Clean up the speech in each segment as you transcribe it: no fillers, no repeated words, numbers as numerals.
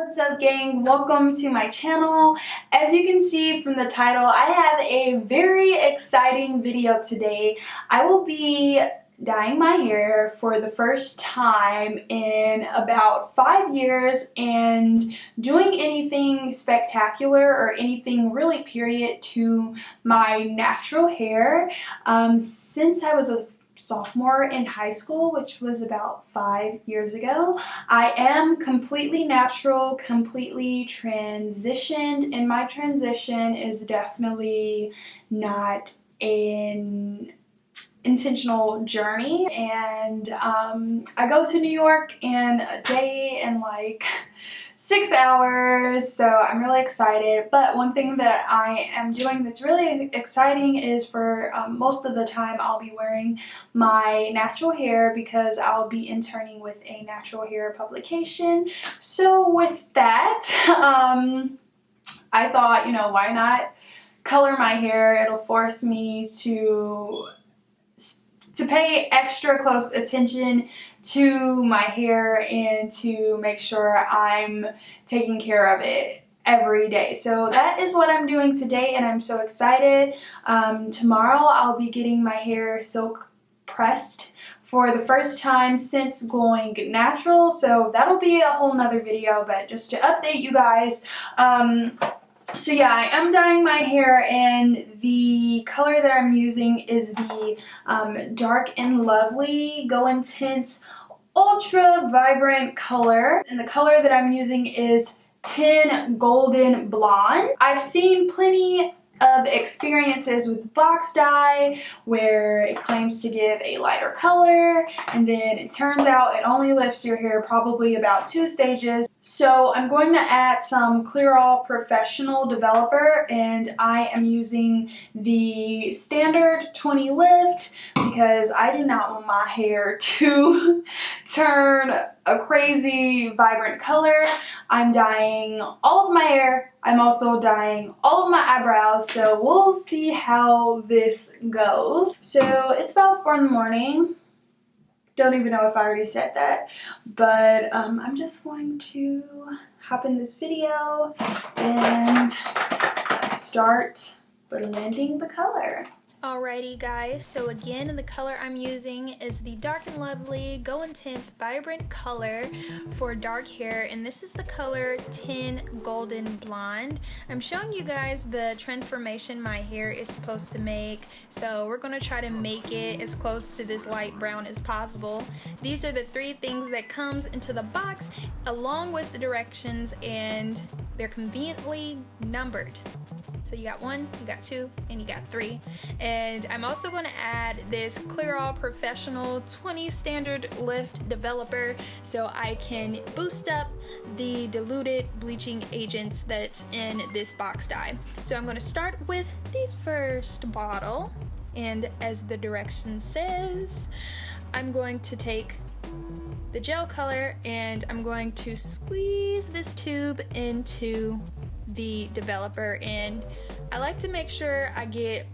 What's up, gang? Welcome to my channel. As you can see from the title, I have a very exciting video today. I will be dyeing my hair for the first time in about 5 years and doing anything spectacular or anything really period to my natural hair. Since I was a sophomore in high school, which was about 5 years ago, I am completely natural, completely transitioned, and my transition is definitely not an intentional journey. And I go to New York in a day and like 6 hours, so I'm really excited. But one thing that I am doing that's really exciting is for most of the time I'll be wearing my natural hair because I'll be interning with a natural hair publication. So with that, I thought, you know, why not color my hair? It'll force me to pay extra close attention to my hair and to make sure I'm taking care of it every day. So that is what I'm doing today, and I'm so excited. Tomorrow I'll be getting my hair silk pressed for the first time since going natural, so that'll be a whole nother video, but just to update you guys. So yeah, I am dyeing my hair, and the color that I'm using is the Dark and Lovely Go Intense Ultra Vibrant color, and the color that I'm using is Tin Golden Blonde. I've seen plenty of experiences with box dye where it claims to give a lighter color and then it turns out it only lifts your hair probably about 2 stages. So I'm going to add some Clear All Professional Developer, and I am using the standard 20 lift because I do not want my hair to turn a crazy vibrant color. I'm dyeing all of my hair. I'm also dyeing all of my eyebrows, so we'll see how this goes. So it's about 4 in the morning. Don't even know if I already said that, but I'm just going to hop in this video and start blending the color. Alrighty guys, so again, the color I'm using is the Dark and Lovely Go Intense Vibrant color for dark hair, and this is the color Tin Golden Blonde. I'm showing you guys the transformation my hair is supposed to make, so we're going to try to make it as close to this light brown as possible. These are the 3 things that comes into the box along with the directions, and they're conveniently numbered. So you got 1, you got 2, and you got 3. And I'm also going to add this Clear All Professional 20 Standard Lift Developer so I can boost up the diluted bleaching agents that's in this box dye. So I'm going to start with the first bottle, and as the direction says, I'm going to take the gel color and I'm going to squeeze this tube into the developer, and I like to make sure I get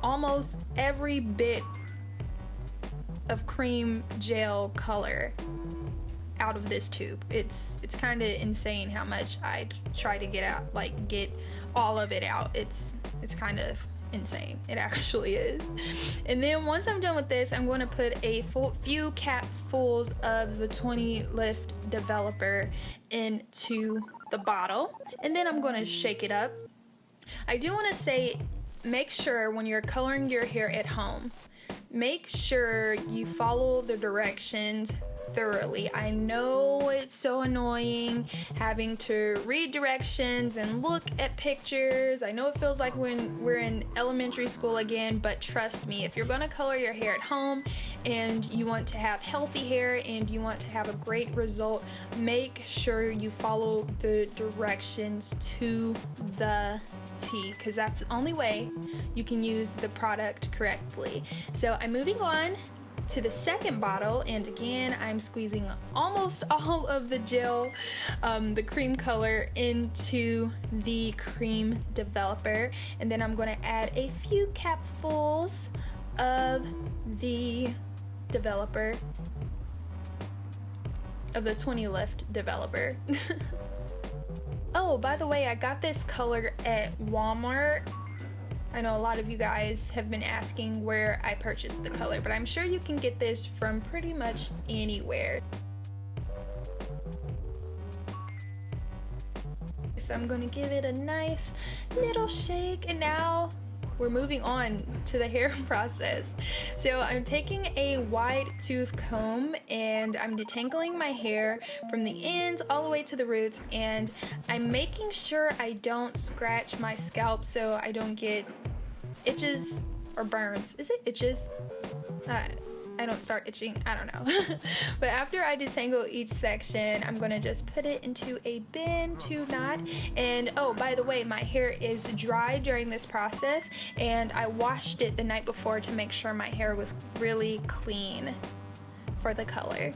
almost every bit of cream gel color out of this tube. It's kind of insane how much I try to get all of it out. It's kind of insane. It actually is. And then once I'm done with this, I'm going to put a few capfuls of the 20 lift developer into the bottle, and then I'm going to shake it up. I do want to say, make sure when you're coloring your hair at home, make sure you follow the directions thoroughly. I know it's so annoying having to read directions and look at pictures. I know it feels like when we're in elementary school again, but trust me, if you're going to color your hair at home and you want to have healthy hair and you want to have a great result, make sure you follow the directions to the T, because that's the only way you can use the product correctly. So I'm moving on to the second bottle, and again I'm squeezing almost all of the gel, the cream color, into the cream developer, and then I'm going to add a few capfuls of the developer, of the 20 lift developer. Oh, by the way, I got this color at Walmart. I know a lot of you guys have been asking where I purchased the color, but I'm sure you can get this from pretty much anywhere. So I'm going to give it a nice little shake, and now we're moving on to the hair process. So I'm taking a wide tooth comb and I'm detangling my hair from the ends all the way to the roots, and I'm making sure I don't scratch my scalp so I don't get itches or burns. Is it itches? I don't start itching, I don't know. But after I detangle each section, I'm gonna just put it into a bin to knot. And oh, by the way, my hair is dry during this process, and I washed it the night before to make sure my hair was really clean for the color.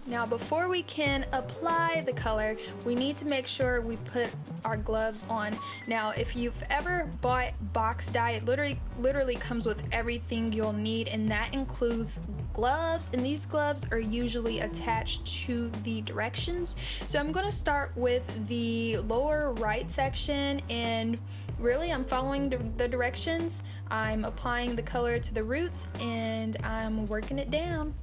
Now, before we can apply the color, we need to make sure we put our gloves on. Now, if you've ever bought box dye, it literally comes with everything you'll need, and that includes gloves, and these gloves are usually attached to the directions. So I'm going to start with the lower right section, and really I'm following the directions. I'm applying the color to the roots and I'm working it down.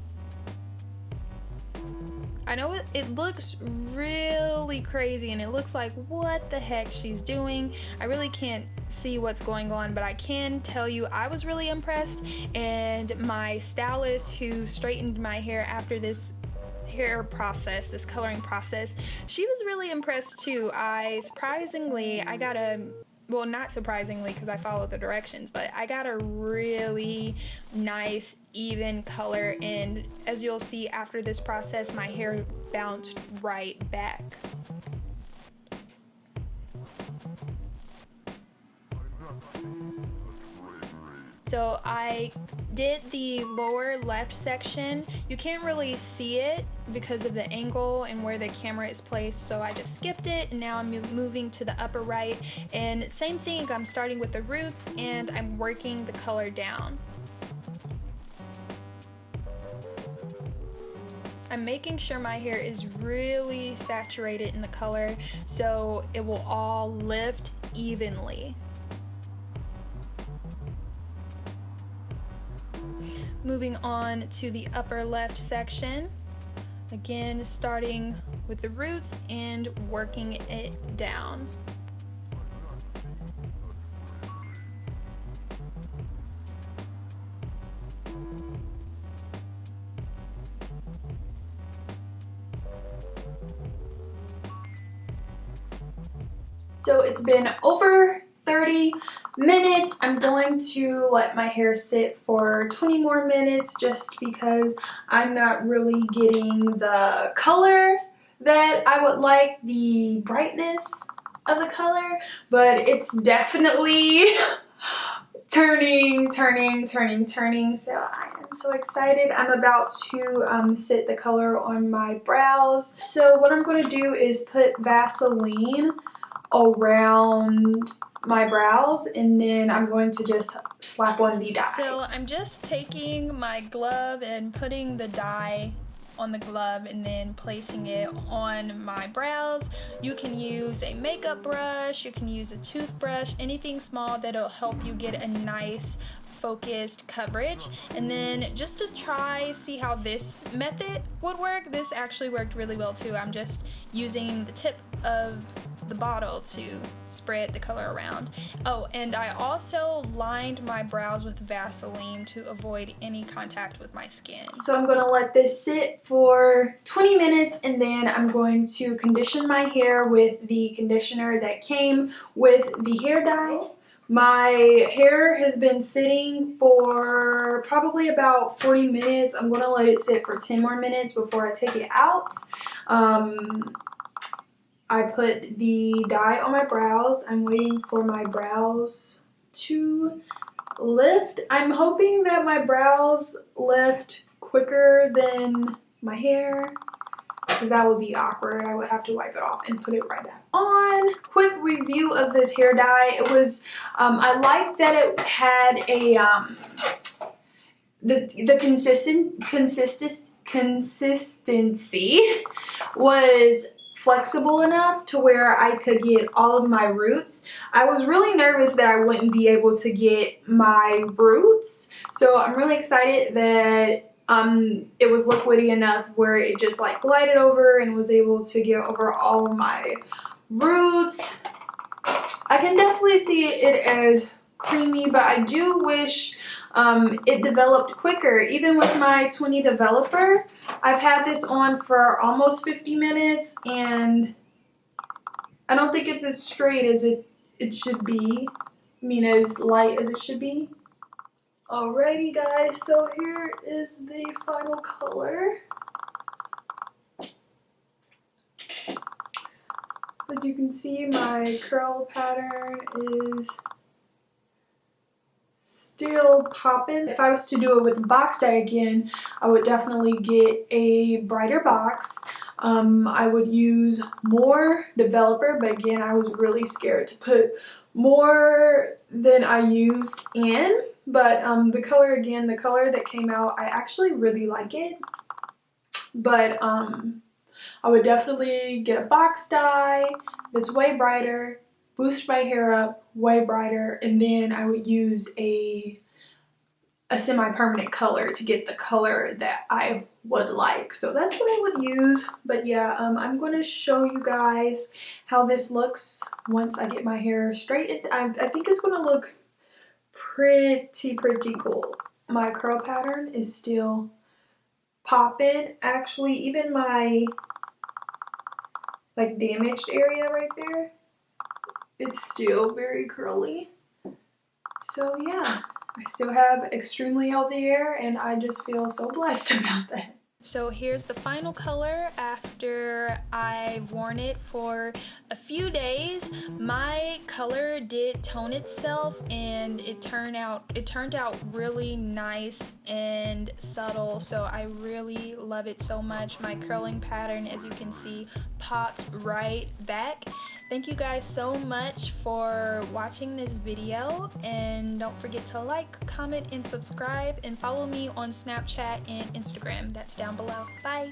I know it looks really crazy, and it looks like what the heck she's doing. I really can't see what's going on, but I can tell you I was really impressed, and my stylist who straightened my hair after this hair process, this coloring process, she was really impressed too. I got a, well, not surprisingly because I followed the directions, but I got a really nice even color, and as you'll see after this process, my hair bounced right back. So I did the lower left section. You can't really see it because of the angle and where the camera is placed, so I just skipped it, and now I'm moving to the upper right. And same thing, I'm starting with the roots and I'm working the color down. I'm making sure my hair is really saturated in the color so it will all lift evenly. Moving on to the upper left section, again starting with the roots and working it down. So it's been over 30 minutes. I'm going to let my hair sit for 20 more minutes just because I'm not really getting the color that I would like, the brightness of the color, but it's definitely turning. So I am so excited. I'm about to sit the color on my brows. So what I'm going to do is put Vaseline around my brows, and then I'm going to just slap on the dye. So I'm just taking my glove and putting the dye on the glove and then placing it on my brows. You can use a makeup brush, you can use a toothbrush, anything small that'll help you get a nice focused coverage. And then just to try, see how this method would work, this actually worked really well too. I'm just using the tip of the bottle to spread the color around. Oh, and I also lined my brows with Vaseline to avoid any contact with my skin. So I'm going to let this sit for 20 minutes, and then I'm going to condition my hair with the conditioner that came with the hair dye. My hair has been sitting for probably about 40 minutes. I'm going to let it sit for 10 more minutes before I take it out. I put the dye on my brows. I'm waiting for my brows to lift. I'm hoping that my brows lift quicker than my hair, because that would be awkward. I would have to wipe it off and put it right back on. Quick review of this hair dye. It was, I liked that it had a, consistency was flexible enough to where I could get all of my roots. I was really nervous that I wouldn't be able to get my roots, so I'm really excited that it was liquidy enough where it just like glided over and was able to get over all of my roots. I can definitely see it as creamy, but I do wish it developed quicker. Even with my 20 developer, I've had this on for almost 50 minutes and I don't think it's as straight as it should be. I mean, as light as it should be. Alrighty guys, so here is the final color. As you can see, my curl pattern is still popping. If I was to do it with box dye again, I would definitely get a brighter box. I would use more developer, but again, I was really scared to put more than I used in. But the color, again, the color that came out, I actually really like it. But I would definitely get a box dye that's way brighter, boost my hair up way brighter, and then I would use a semi-permanent color to get the color that I would like. So that's what I would use. But yeah, I'm going to show you guys how this looks once I get my hair straightened. I think it's going to look pretty cool. My curl pattern is still popping. Actually, even my like damaged area right there, it's still very curly. So yeah, I still have extremely healthy hair and I just feel so blessed about that. So here's the final color after I've worn it for a few days. My color did tone itself and it turned out really nice and subtle, so I really love it so much. My curling pattern, as you can see, popped right back. Thank you guys so much for watching this video, and don't forget to like, comment, and subscribe, and follow me on Snapchat and Instagram. That's down below. Bye!